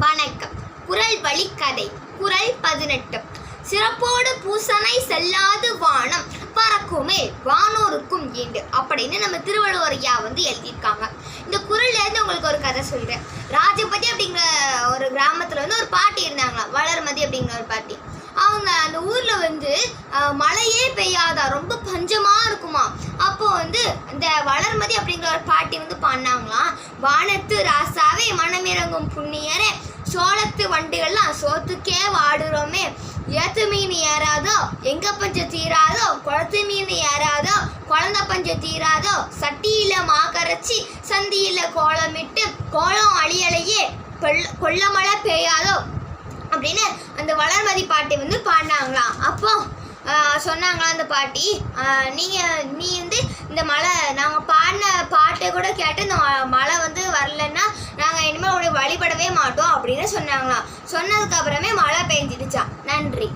வணக்கம். குறள் வழி கதை. குறள் 18. சிறப்போடு பூசனை செல்லாது வானம் பறக்குமே வானோருக்கும் ஈண்டு அப்படின்னு நம்ம திருவள்ளுவர் ஐயா எழுதியிருக்காங்க. இந்த குறள்ல இருந்து உங்களுக்கு ஒரு கதை சொல்றேன். ராஜபதி அப்படிங்கிற ஒரு கிராமத்துல ஒரு பாட்டி இருந்தாங்களாம், வளர்மதி அப்படிங்கிற ஒரு பாட்டி. அவங்க அந்த ஊர்ல மழையே பெய்யாதா, ரொம்ப பஞ்சமா இருக்குமா. அப்போ அந்த வளர்மதி அப்படிங்கிற ஒரு பாட்டி பாடினாங்களாம், வானத்து ராசாவே மனமிறங்கும் புண்ணியரே, சோளத்து வண்டுகள்லாம் சோத்துக்கே வாடுறோமே, ஏத்து மீன் ஏறாதோ எங்க பஞ்சம் தீராதோ, குளத்து மீன் ஏறாதோ குழந்தை பஞ்சம் தீராதோ, சட்டியில மாக்கரைச்சி சந்தியில கோலமிட்டு கோலம் அழியலையே கொல்ல மழை பெய்யாதோ அப்படின்னு அந்த வளர்மதி பாட்டி பாடினாங்களாம். அப்போ சொன்னாங்களாம் அந்த பாட்டி, நீ இந்த மழை நாங்கள் பாடின பாட்டை கூட கேட்டு இந்த மழை வரலன்னா நாங்கள் இனிமேல் உடைய வழிபடவே மாட்டோம் அப்படின்னு சொன்னாங்களாம். சொன்னதுக்கு அப்புறமே மழை பெஞ்சிடுச்சான். நன்றி.